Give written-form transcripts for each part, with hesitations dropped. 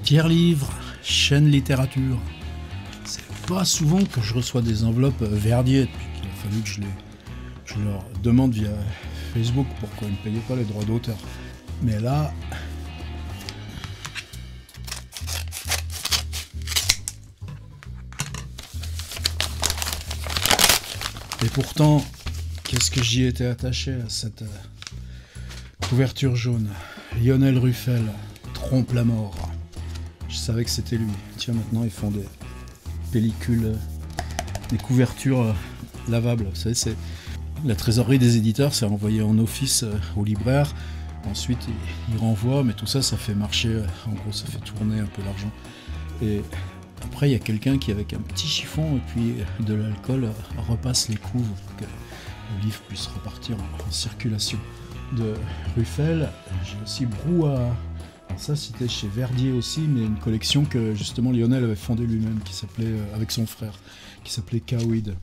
Pierre Livre, chaîne littérature. C'est pas souvent que je reçois des enveloppes Verdier depuis qu'il a fallu que je leur demande via Facebook pourquoi ils ne payaient pas les droits d'auteur. Mais là... Et pourtant, qu'est-ce que j'y étais attaché à cette couverture jaune. Lionel Ruffel, Trompe la mort. Je savais que c'était lui. Tiens, maintenant ils font des pellicules, des couvertures lavables. Vous savez, c'est la trésorerie des éditeurs, c'est envoyé en office au libraire. Ensuite, ils renvoient, mais tout ça, ça fait marcher. En gros, ça fait tourner un peu l'argent. Et après, il y a quelqu'un qui, avec un petit chiffon et puis de l'alcool, repasse les couves pour que le livre puisse repartir en circulation. De Ruffel, j'ai aussi Brouhaha. Alors ça, c'était chez Verdier aussi, mais une collection que justement Lionel avait fondée lui-même, qui s'appelait, avec son frère, qui s'appelait Cowid.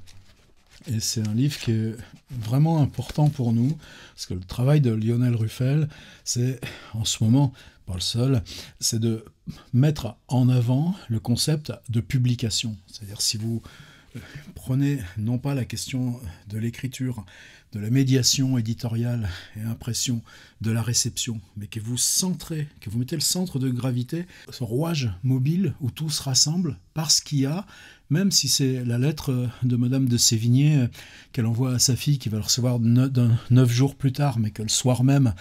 Et c'est un livre qui est vraiment important pour nous, parce que le travail de Lionel Ruffel, c'est, en ce moment, pas le seul, c'est de mettre en avant le concept de publication. C'est-à-dire, si vous prenez non pas la question de l'écriture, de la médiation éditoriale et impression, de la réception, mais que vous centrez, que vous mettez le centre de gravité, ce rouage mobile où tout se rassemble, parce qu'il y a, même si c'est la lettre de Madame de Sévigné qu'elle envoie à sa fille, qui va le recevoir 9 jours plus tard, mais que le soir même,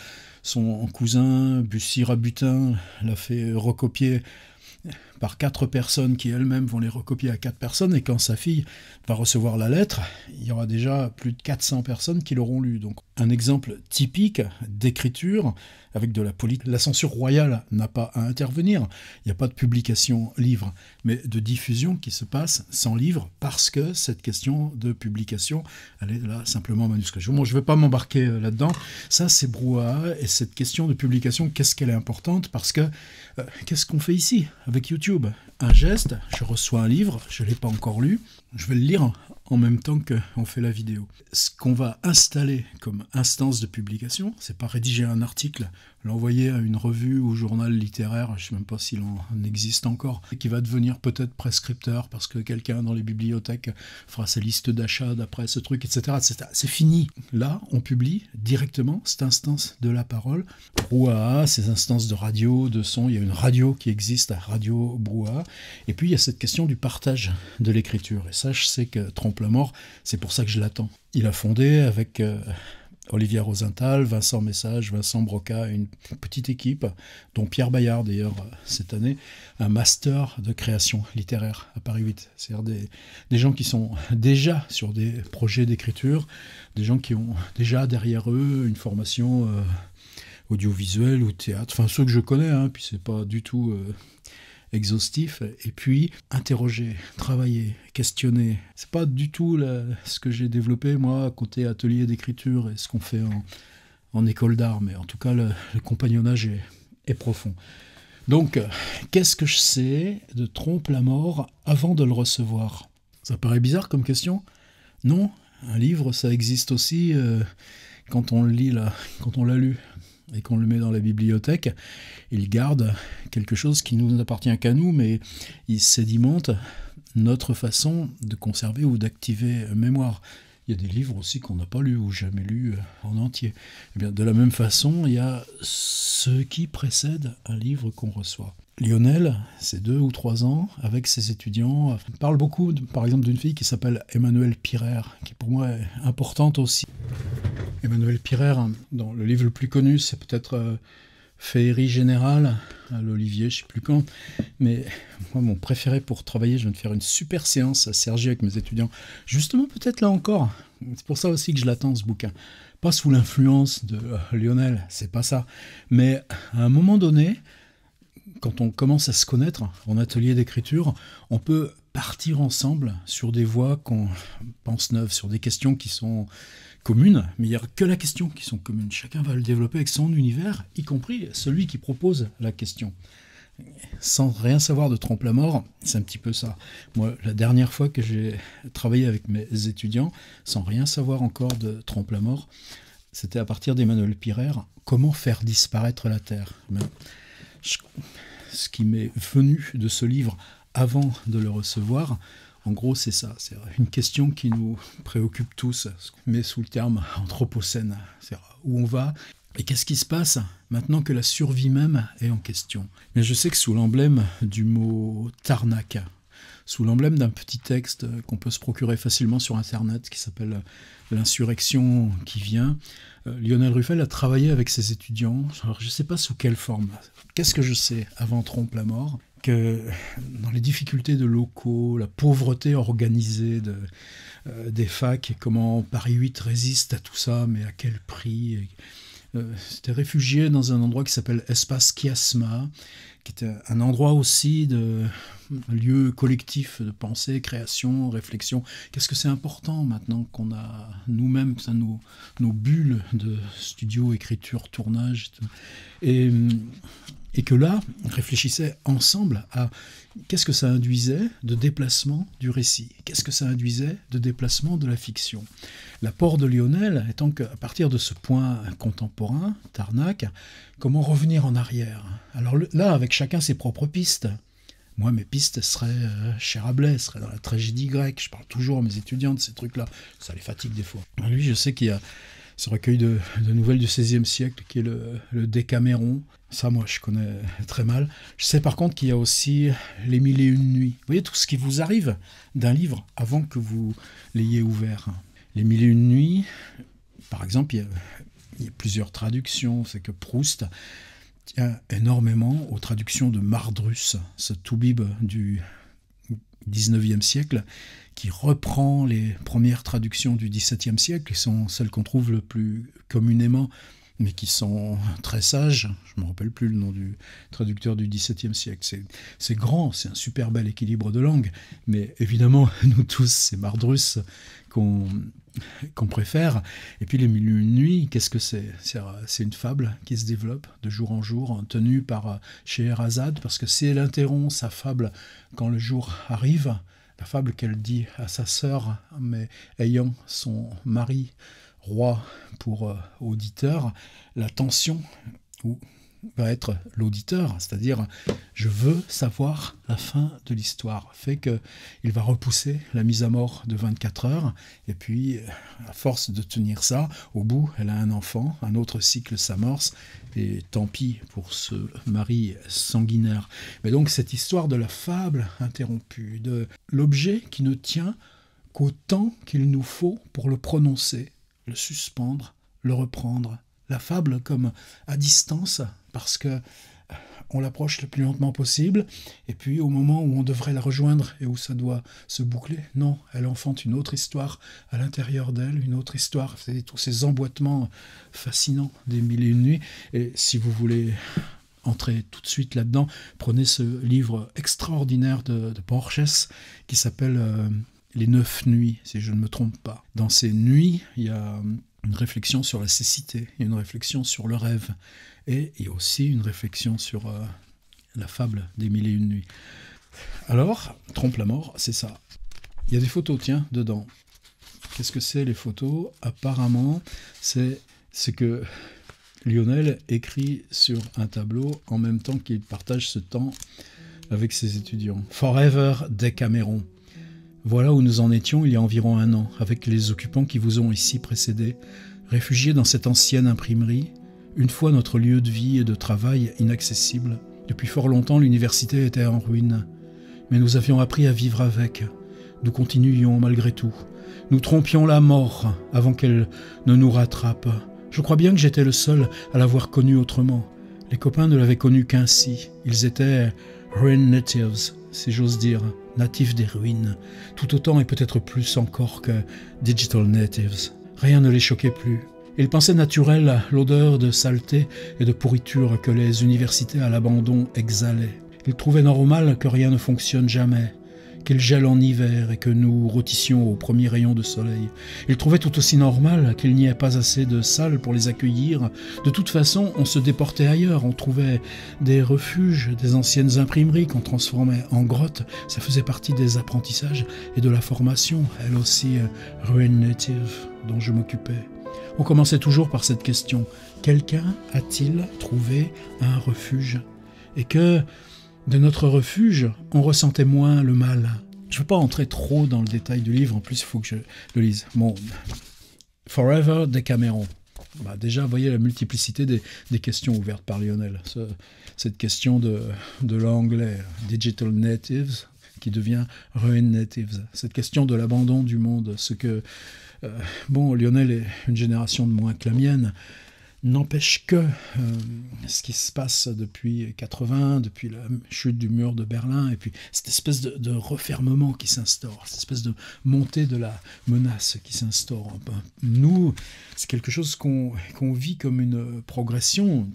son cousin Bussy-Rabutin l'a fait recopier par 4 personnes qui elles-mêmes vont les recopier à 4 personnes, et quand sa fille va recevoir la lettre, il y aura déjà plus de 400 personnes qui l'auront lu. Donc un exemple typique d'écriture avec de la politique. La censure royale n'a pas à intervenir, il n'y a pas de publication livre, mais de diffusion qui se passe sans livre, parce que cette question de publication, elle est là simplement manuscrit. Bon, je ne vais pas m'embarquer là-dedans, ça c'est Brouhaha, et cette question de publication, qu'est-ce qu'elle est importante, parce que qu'est-ce qu'on fait ici avec YouTube? Un geste, je reçois un livre, je ne l'ai pas encore lu, je vais le lire en même temps qu'on fait la vidéo. Ce qu'on va installer comme instance de publication, c'est pas rédiger un article, l'envoyer à une revue ou journal littéraire, je ne sais même pas s'il en existe encore, et qui va devenir peut-être prescripteur parce que quelqu'un dans les bibliothèques fera sa liste d'achat d'après ce truc, etc., etc. C'est fini. Là, on publie directement cette instance de la parole. Brouhaha, ces instances de radio, de son, il y a une radio qui existe, à Radio Brouhaha, et puis il y a cette question du partage de l'écriture. Et ça, je sais que Trompe la mort, c'est pour ça que je l'attends. Il a fondé avec Olivier Rosenthal, Vincent Message, Vincent Broca, une petite équipe, dont Pierre Bayard d'ailleurs cette année, un master de création littéraire à Paris 8. C'est-à-dire des gens qui sont déjà sur des projets d'écriture, des gens qui ont déjà derrière eux une formation audiovisuelle ou théâtre, enfin ceux que je connais, hein, puis c'est pas du tout... exhaustif, et puis interroger, travailler, questionner. C'est pas du tout ce que j'ai développé moi côté atelier d'écriture et ce qu'on fait en école d'art, mais en tout cas le compagnonnage est profond. Donc qu'est-ce que je sais de Trompe la mort avant de le recevoir? Ça paraît bizarre comme question? Non, un livre ça existe aussi quand on le lit là, quand on l'a lu et qu'on le met dans la bibliothèque, il garde quelque chose qui ne nous appartient qu'à nous, mais il sédimente notre façon de conserver ou d'activer mémoire. Il y a des livres aussi qu'on n'a pas lus ou jamais lus en entier. Eh bien, de la même façon, il y a ce qui précède un livre qu'on reçoit. Lionel, c'est 2 ou 3 ans, avec ses étudiants, parle beaucoup, par exemple, d'une fille qui s'appelle Emmanuelle Pirer, qui pour moi est importante aussi. Emmanuelle Pirer, dans le livre le plus connu, c'est peut-être Féerie générale, à l'Olivier, je ne sais plus quand, mais moi, mon préféré pour travailler, je viens de faire une super séance à Cergy avec mes étudiants, justement peut-être là encore, c'est pour ça aussi que je l'attends ce bouquin, pas sous l'influence de Lionel, c'est pas ça, mais à un moment donné, quand on commence à se connaître en atelier d'écriture, on peut partir ensemble sur des voies qu'on pense neuves, sur des questions qui sont communes, mais il n'y a que la question qui sont communes. Chacun va le développer avec son univers, y compris celui qui propose la question. Sans rien savoir de Trompe la mort, c'est un petit peu ça. Moi, la dernière fois que j'ai travaillé avec mes étudiants, sans rien savoir encore de Trompe la mort, c'était à partir d'Emmanuelle Pirer, comment faire disparaître la Terre. ce qui m'est venu de ce livre avant de le recevoir. En gros, c'est ça, c'est une question qui nous préoccupe tous, ce qu'on met sous le terme anthropocène, c'est où on va et qu'est-ce qui se passe maintenant que la survie même est en question. Mais je sais que sous l'emblème du mot Tarnac, sous l'emblème d'un petit texte qu'on peut se procurer facilement sur Internet qui s'appelle « L'insurrection qui vient », Lionel Ruffel a travaillé avec ses étudiants. Alors je ne sais pas sous quelle forme. Qu'est-ce que je sais avant Trompe la mort? Que dans les difficultés de locaux, la pauvreté organisée des facs, et comment Paris 8 résiste à tout ça, mais à quel prix? C'était réfugié dans un endroit qui s'appelle Espace Chiasma, qui était un endroit aussi un lieu collectif de pensée, création, réflexion. Qu'est-ce que c'est important maintenant qu'on a nous-mêmes nos bulles de studio, écriture, tournage, et que là, on réfléchissait ensemble à qu'est-ce que ça induisait de déplacement du récit, qu'est-ce que ça induisait de déplacement de la fiction. L'apport de Lionel étant qu'à partir de ce point contemporain, Tarnac, comment revenir en arrière? Alors là, avec chacun ses propres pistes. Moi, mes pistes seraient chez Rabelais, seraient dans la tragédie grecque. Je parle toujours à mes étudiants de ces trucs-là. Ça les fatigue des fois. Lui, je sais qu'il y a ce recueil de nouvelles du XVIe siècle qui est le Décaméron. Ça, moi, je connais très mal. Je sais par contre qu'il y a aussi Les Mille et Une Nuits. Vous voyez tout ce qui vous arrive d'un livre avant que vous l'ayez ouvert. Les Mille et Une Nuits, par exemple, il y a plusieurs traductions. C'est que Proust tient énormément aux traductions de Mardrus, ce toubib du XIXe siècle, qui reprend les premières traductions du XVIIe siècle, qui sont celles qu'on trouve le plus communément, mais qui sont très sages. Je ne me rappelle plus le nom du traducteur du XVIIe siècle. C'est grand, c'est un super bel équilibre de langue, mais évidemment, nous tous, c'est Mardrus qu'on préfère. Et puis les Mille et Une Nuits, qu'est-ce que c'est? C'est une fable qui se développe de jour en jour, tenue par Scheherazade, parce que si elle interrompt sa fable quand le jour arrive, la fable qu'elle dit à sa sœur, mais ayant son mari roi pour auditeur, la tension va être l'auditeur, c'est-à-dire je veux savoir la fin de l'histoire, fait qu'il va repousser la mise à mort de 24 heures, et puis à force de tenir ça, au bout elle a un enfant, un autre cycle s'amorce, et tant pis pour ce mari sanguinaire. Mais donc cette histoire de la fable interrompue, de l'objet qui ne tient qu'au temps qu'il nous faut pour le prononcer, le suspendre, le reprendre, la fable comme à distance, parce que on l'approche le plus lentement possible, et puis au moment où on devrait la rejoindre et où ça doit se boucler, non, elle enfante une autre histoire à l'intérieur d'elle, une autre histoire, c'est tous ces emboîtements fascinants des Mille et Une Nuits. Et si vous voulez entrer tout de suite là-dedans, prenez ce livre extraordinaire de Borges qui s'appelle Les 9 nuits, si je ne me trompe pas. Dans ces nuits, il y a une réflexion sur la cécité, il y a une réflexion sur le rêve, et il y a aussi une réflexion sur la fable des Mille et Une Nuits. Alors, Trompe la mort, c'est ça. Il y a des photos, tiens, dedans. Qu'est-ce que c'est les photos? Apparemment, c'est ce que Lionel écrit sur un tableau en même temps qu'il partage ce temps avec ses étudiants. Forever Décaméron. Voilà où nous en étions il y a environ 1 an, avec les occupants qui vous ont ici précédés, réfugiés dans cette ancienne imprimerie, une fois notre lieu de vie et de travail inaccessible. Depuis fort longtemps, l'université était en ruine, mais nous avions appris à vivre avec. Nous continuions malgré tout. Nous trompions la mort avant qu'elle ne nous rattrape. Je crois bien que j'étais le seul à l'avoir connue autrement. Les copains ne l'avaient connue qu'ainsi. Ils étaient ruin natives, si j'ose dire, natifs des ruines, tout autant et peut-être plus encore que digital natives. Rien ne les choquait plus. Ils pensaient naturel l'odeur de saleté et de pourriture que les universités à l'abandon exhalaient. Ils trouvaient normal que rien ne fonctionne jamais, qu'il gèle en hiver et que nous rôtissions aux premiers rayons de soleil. Ils trouvaient tout aussi normal qu'il n'y ait pas assez de salles pour les accueillir. De toute façon, on se déportait ailleurs, on trouvait des refuges, des anciennes imprimeries qu'on transformait en grottes. Ça faisait partie des apprentissages et de la formation, elle aussi ruin native, dont je m'occupais. On commençait toujours par cette question. Quelqu'un a-t-il trouvé un refuge? Et que De notre refuge, on ressentait moins le mal. Je ne veux pas entrer trop dans le détail du livre, en plus il faut que je le lise. Bon, Forever Decameron. Bah déjà, vous voyez la multiplicité des questions ouvertes par Lionel. Cette question de l'anglais, Digital Natives, qui devient Ruin Natives. Cette question de l'abandon du monde. Ce que, bon, Lionel est une génération de moins que la mienne. N'empêche que ce qui se passe depuis 80, depuis la chute du mur de Berlin, et puis cette espèce de refermement qui s'instaure, cette espèce de montée de la menace qui s'instaure. Nous, c'est quelque chose qu'on vit comme une progression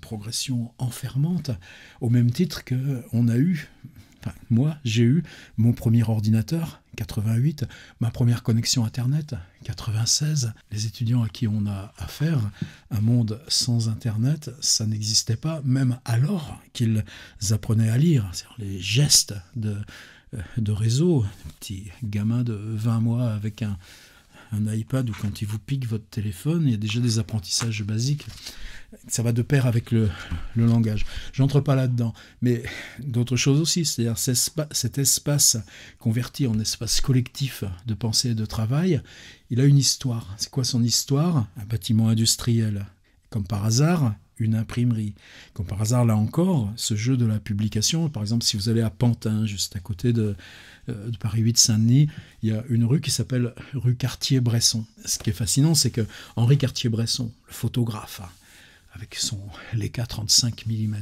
enfermante, au même titre qu'on a eu, enfin moi j'ai eu mon premier ordinateur, 88, ma première connexion Internet, 96. Les étudiants à qui on a affaire, un monde sans Internet, ça n'existait pas, même alors qu'ils apprenaient à lire. C'est-à-dire les gestes de réseau, petit gamin de 20 mois avec un iPad, ou quand il vous pique votre téléphone, il y a déjà des apprentissages basiques. Ça va de pair avec le langage. J'entre pas là-dedans, mais d'autres choses aussi, c'est-à-dire cet espace converti en espace collectif de pensée et de travail, il a une histoire. C'est quoi son histoire? Un bâtiment industriel. Comme par hasard, une imprimerie. Comme par hasard, là encore, ce jeu de la publication. Par exemple, si vous allez à Pantin, juste à côté de Paris 8 Saint-Denis, il y a une rue qui s'appelle rue Cartier-Bresson. Ce qui est fascinant, c'est que Henri Cartier-Bresson, le photographe, avec son Leica 35 mm.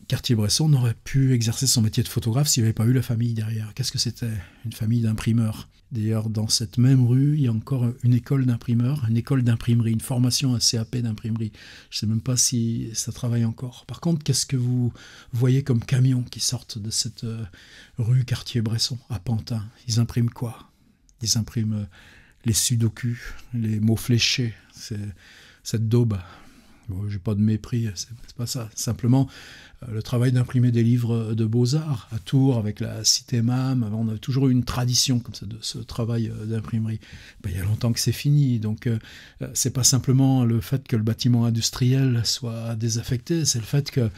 Cartier-Bresson n'aurait pu exercer son métier de photographe s'il n'avait pas eu la famille derrière. Qu'est-ce que c'était? Une famille d'imprimeurs. D'ailleurs, dans cette même rue, il y a encore une école d'imprimeurs, une école d'imprimerie, une formation, un CAP d'imprimerie. Je ne sais même pas si ça travaille encore. Par contre, qu'est-ce que vous voyez comme camions qui sortent de cette rue Cartier-Bresson à Pantin? Ils impriment quoi? Ils impriment les sudoku, les mots fléchés, cette daube. Bon, j'ai pas de mépris, c'est pas ça. Simplement, le travail d'imprimer des livres de beaux-arts à Tours, avec la Cité MAM, on a toujours eu une tradition comme ça de ce travail d'imprimerie. Ben, il y a longtemps que c'est fini, donc c'est pas simplement le fait que le bâtiment industriel soit désaffecté, c'est le fait que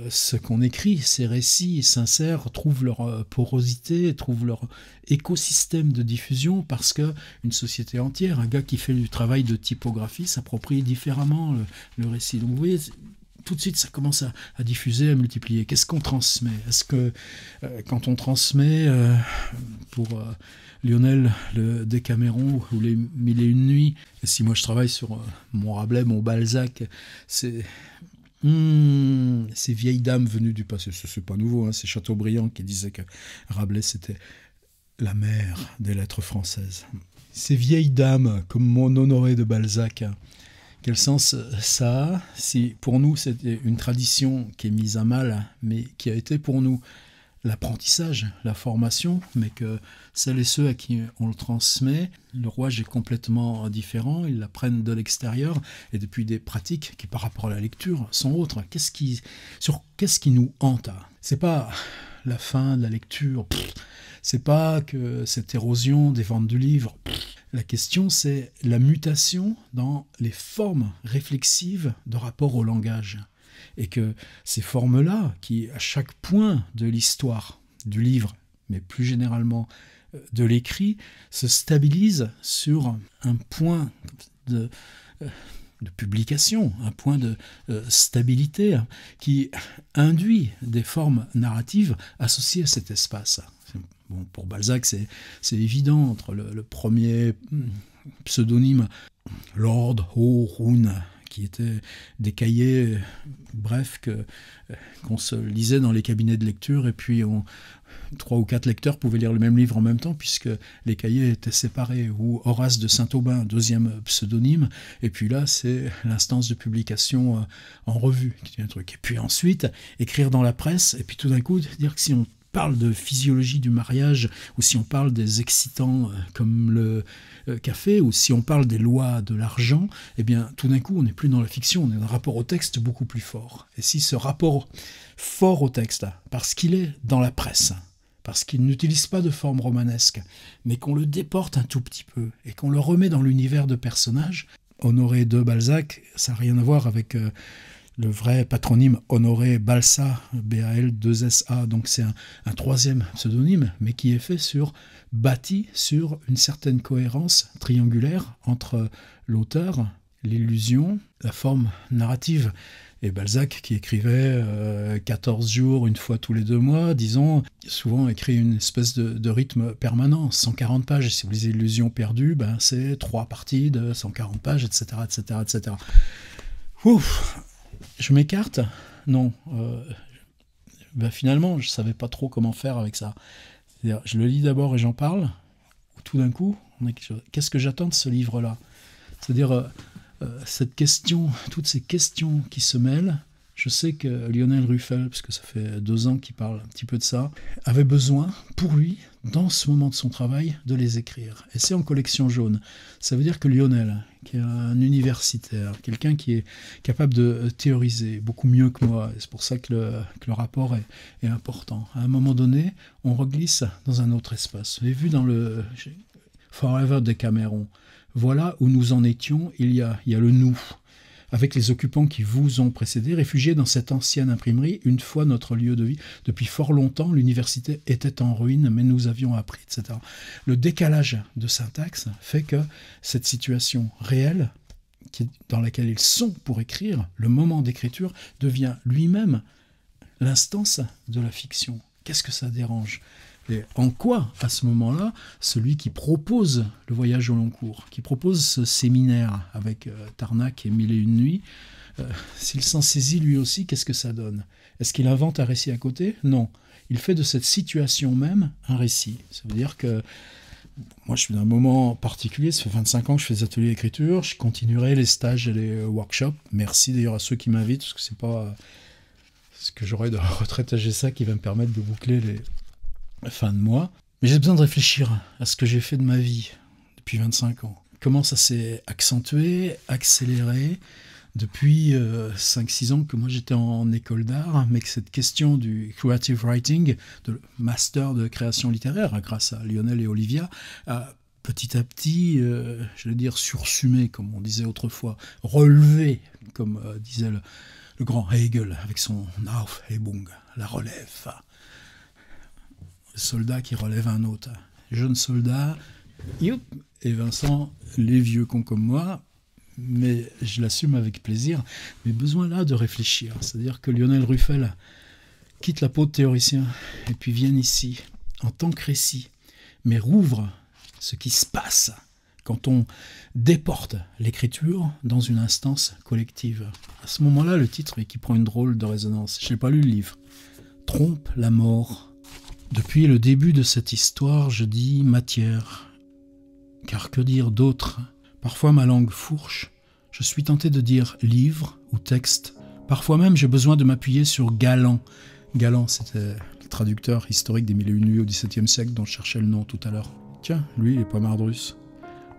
ce qu'on écrit, ces récits sincères, trouvent leur porosité, trouvent leur écosystème de diffusion, parce que une société entière, un gars qui fait du travail de typographie, s'approprie différemment le récit. Donc vous voyez, tout de suite ça commence à diffuser, à multiplier. Qu'est-ce qu'on transmet? Est-ce que quand on transmet pour Lionel le Décaméron ou les Mille et une nuits, et si moi je travaille sur mon Rabelais, mon Balzac, c'est ces vieilles dames venues du passé, c'est pas nouveau, hein, c'est Chateaubriand qui disait que Rabelais c'était la mère des lettres françaises. Ces vieilles dames, comme mon Honoré de Balzac, quel sens ça a si pour nous c'était une tradition qui est mise à mal, mais qui a été pour nous l'apprentissage, la formation, mais que celles et ceux à qui on le transmet, le rouage est complètement différent, ils l'apprennent de l'extérieur, et depuis des pratiques qui par rapport à la lecture sont autres. Qu'est-ce qui nous hante? C'est pas la fin de la lecture, c'est pas que cette érosion des ventes du livre. La question, c'est la mutation dans les formes réflexives de rapport au langage. Et que ces formes-là, qui à chaque point de l'histoire du livre, mais plus généralement de l'écrit, se stabilisent sur un point de publication, un point de stabilité qui induit des formes narratives associées à cet espace. Bon, pour Balzac, c'est évident, entre le premier pseudonyme, Lord Haroun, qui étaient des cahiers, bref, qu'on se lisait dans les cabinets de lecture, et puis 3 ou 4 lecteurs pouvaient lire le même livre en même temps, puisque les cahiers étaient séparés, ou Horace de Saint-Aubin, deuxième pseudonyme, et puis là, c'est l'instance de publication en revue, qui est un truc. Et puis ensuite, écrire dans la presse, et puis tout d'un coup, dire que si on parle de physiologie du mariage, ou si on parle des excitants comme le café, ou si on parle des lois de l'argent, eh bien tout d'un coup on n'est plus dans la fiction, on est dans un rapport au texte beaucoup plus fort. Et si ce rapport fort au texte, parce qu'il est dans la presse, parce qu'il n'utilise pas de forme romanesque, mais qu'on le déporte un tout petit peu, et qu'on le remet dans l'univers de personnages, Honoré de Balzac, ça n'a rien à voir avec Le vrai patronyme Honoré Balsa, B-A-L-2-S-A, donc c'est un troisième pseudonyme, mais qui est fait bâti sur une certaine cohérence triangulaire entre l'auteur, l'illusion, la forme narrative. Et Balzac, qui écrivait 14 jours, une fois tous les 2 mois, disons, souvent écrit une espèce de rythme permanent, 140 pages. Et si vous lisez Illusion perdue, ben c'est 3 parties de 140 pages, etc., etc., etc. Ouf, je m'écarte? Non. Ben finalement, je ne savais pas trop comment faire avec ça. C'est-à-dire, je le lis d'abord et j'en parle, ou tout d'un coup, qu'est-ce que j'attends de ce livre-là? C'est-à-dire... cette question, toutes ces questions qui se mêlent, je sais que Lionel Ruffel, parce que ça fait 2 ans qu'il parle un petit peu de ça, avait besoin, pour lui, dans ce moment de son travail, de les écrire. Et c'est en collection jaune. Ça veut dire que Lionel, qui est un universitaire, quelqu'un qui est capable de théoriser beaucoup mieux que moi, et c'est pour ça que le rapport est important. À un moment donné, on reglisse dans un autre espace. Vous avez vu dans le Forever de Cameron, voilà où nous en étions, il y a le nous, avec les occupants qui vous ont précédé, réfugiés dans cette ancienne imprimerie, une fois notre lieu de vie. Depuis fort longtemps, l'université était en ruine, mais nous avions appris, etc. Le décalage de syntaxe fait que cette situation réelle, dans laquelle ils sont pour écrire, le moment d'écriture, devient lui-même l'instance de la fiction. Qu'est-ce que ça dérange ? Et en quoi, à ce moment-là, celui qui propose le voyage au long cours, qui propose ce séminaire avec Tarnac et Mille et une nuits, s'il s'en saisit lui aussi, qu'est-ce que ça donne? Est-ce qu'il invente un récit à côté? Non. Il fait de cette situation même un récit. Ça veut dire que moi, je suis dans un moment particulier, ça fait 25 ans que je fais des ateliers d'écriture, je continuerai les stages et les workshops. Merci d'ailleurs à ceux qui m'invitent, parce que c'est pas ce que j'aurai de retraite à GSA qui va me permettre de boucler les fin de mois, mais j'ai besoin de réfléchir à ce que j'ai fait de ma vie depuis 25 ans. Comment ça s'est accentué, accéléré depuis 5-6 ans que moi j'étais en école d'art, mais que cette question du creative writing, de master de création littéraire, grâce à Lionel et Olivia, a petit à petit, je vais dire sursumé, comme on disait autrefois, relevé, comme disait le grand Hegel avec son Aufhebung, la relève. Soldat qui relève un autre. Jeune soldat, et Vincent, les vieux cons comme moi, mais je l'assume avec plaisir, mais besoin là de réfléchir. C'est-à-dire que Lionel Ruffel quitte la peau de théoricien et puis vient ici, en tant que récit, mais rouvre ce qui se passe quand on déporte l'écriture dans une instance collective. À ce moment-là, le titre qui prend une drôle de résonance. Je n'ai pas lu le livre. Trompe la mort. Depuis le début de cette histoire, je dis matière, car que dire d'autre? Parfois ma langue fourche, je suis tenté de dire livre ou texte. Parfois même j'ai besoin de m'appuyer sur Galland. Galland, c'était le traducteur historique des Mille et une nuits au XVIIe siècle dont je cherchais le nom tout à l'heure. Tiens, lui, il est pas Mardrus.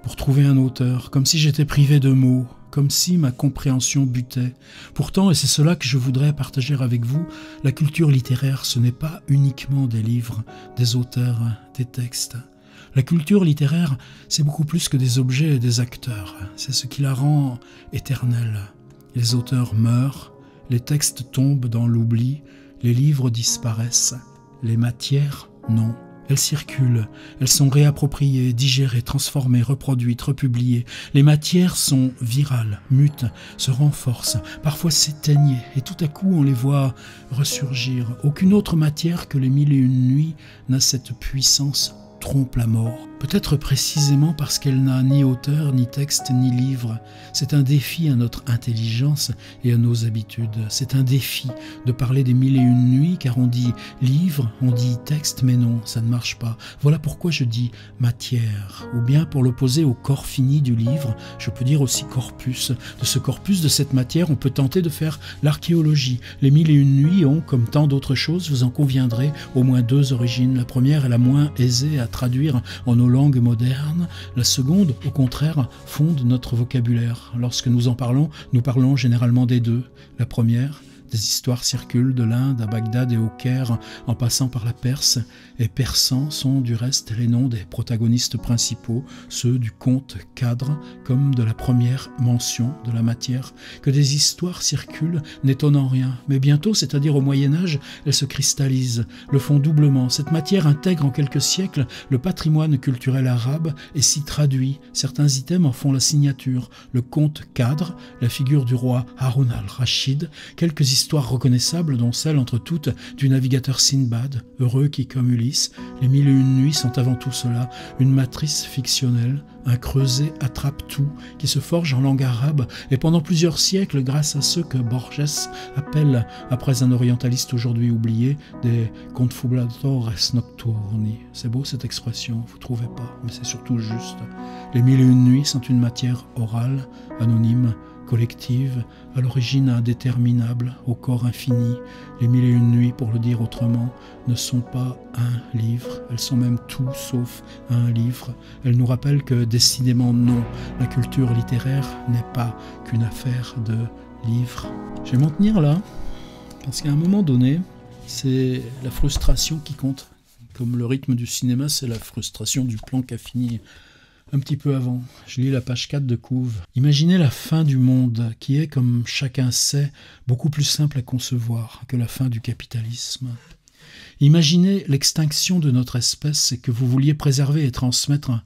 Pour trouver un auteur, comme si j'étais privé de mots, comme si ma compréhension butait. Pourtant, et c'est cela que je voudrais partager avec vous, la culture littéraire, ce n'est pas uniquement des livres, des auteurs, des textes. La culture littéraire, c'est beaucoup plus que des objets et des acteurs. C'est ce qui la rend éternelle. Les auteurs meurent, les textes tombent dans l'oubli, les livres disparaissent, les matières, non. Elles circulent, elles sont réappropriées, digérées, transformées, reproduites, republiées. Les matières sont virales, mutent, se renforcent, parfois s'éteignent, et tout à coup on les voit ressurgir. Aucune autre matière que les Mille et une nuits n'a cette puissance trompe la mort. Peut-être précisément parce qu'elle n'a ni auteur, ni texte, ni livre. C'est un défi à notre intelligence et à nos habitudes. C'est un défi de parler des Mille et une nuits, car on dit livre, on dit texte, mais non, ça ne marche pas. Voilà pourquoi je dis matière. Ou bien pour l'opposer au corps fini du livre, je peux dire aussi corpus. De ce corpus, de cette matière, on peut tenter de faire l'archéologie. Les Mille et une nuits ont, comme tant d'autres choses, vous en conviendrez, au moins 2 origines. La première est la moins aisée à traduire en nos langues modernes. La seconde, au contraire, fonde notre vocabulaire. Lorsque nous en parlons, nous parlons généralement des deux. La première, Des histoires circulent de l'Inde à Bagdad et au Caire, en passant par la Perse, et persans sont du reste les noms des protagonistes principaux, ceux du conte cadre, comme de la première mention de la matière. Que des histoires circulent n'étonne en rien, mais bientôt, c'est-à-dire au Moyen-Âge, elles se cristallisent, le font doublement. Cette matière intègre en quelques siècles le patrimoine culturel arabe et s'y traduit. Certains items en font la signature. Le conte cadre, la figure du roi Haroun al-Rachid, quelques histoires reconnaissables, dont celle entre toutes du navigateur Sinbad, heureux qui, comme Ulysse, les 1001 nuits sont avant tout cela, une matrice fictionnelle, un creuset attrape tout, qui se forge en langue arabe, et pendant plusieurs siècles, grâce à ceux que Borges appelle, après un orientaliste aujourd'hui oublié, des confabulator nocturni. C'est beau cette expression, vous trouvez pas, mais c'est surtout juste. Les 1001 nuits sont une matière orale, anonyme, collective, à l'origine indéterminable, au corps infini. Les 1001 nuits, pour le dire autrement, ne sont pas un livre, elles sont même tout sauf un livre. Elles nous rappellent que, décidément non, la culture littéraire n'est pas qu'une affaire de livres. Je vais m'en tenir là, parce qu'à un moment donné, c'est la frustration qui compte. Comme le rythme du cinéma, c'est la frustration du plan qui a fini un petit peu avant. Je lis la page 4 de Couve. Imaginez la fin du monde, qui est, comme chacun sait, beaucoup plus simple à concevoir que la fin du capitalisme. Imaginez l'extinction de notre espèce et que vous vouliez préserver et transmettre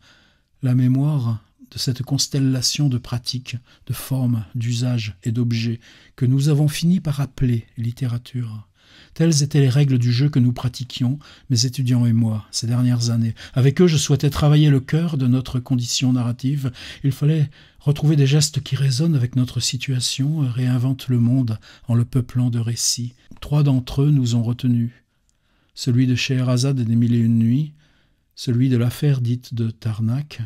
la mémoire de cette constellation de pratiques, de formes, d'usages et d'objets que nous avons fini par appeler littérature. Telles étaient les règles du jeu que nous pratiquions, mes étudiants et moi, ces dernières années. Avec eux, je souhaitais travailler le cœur de notre condition narrative. Il fallait retrouver des gestes qui résonnent avec notre situation et réinventent le monde en le peuplant de récits. 3 d'entre eux nous ont retenus. Celui de Scheherazade et des 1001 nuits, celui de l'affaire dite de Tarnac,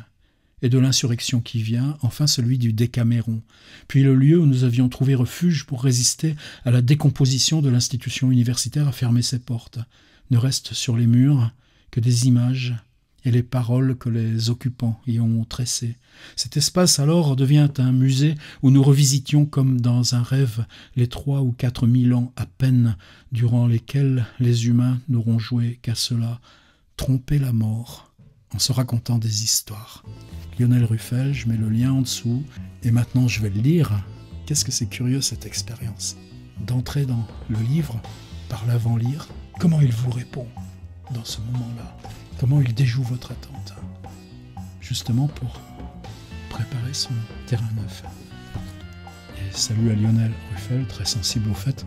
et de l'insurrection qui vient, enfin celui du Décaméron, puis le lieu où nous avions trouvé refuge pour résister à la décomposition de l'institution universitaire a fermé ses portes. Ne restent sur les murs que des images et les paroles que les occupants y ont tressées. Cet espace alors devient un musée où nous revisitions comme dans un rêve les 3 ou 4 000 ans à peine durant lesquels les humains n'auront joué qu'à cela, tromper la mort en se racontant des histoires. Lionel Ruffel, je mets le lien en dessous, et maintenant je vais le lire. Qu'est-ce que c'est curieux cette expérience, d'entrer dans le livre par l'avant-lire. Comment il vous répond dans ce moment-là, comment il déjoue votre attente, justement pour préparer son terrain neuf. Et salut à Lionel Ruffel, très sensible au fait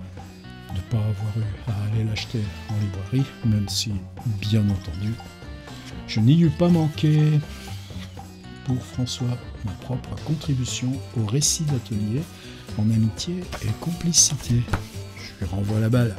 de ne pas avoir eu à aller l'acheter en librairie, même si, bien entendu, je n'y eus pas manqué. Pour François, ma propre contribution au récit d'atelier en amitié et complicité. Je lui renvoie la balle.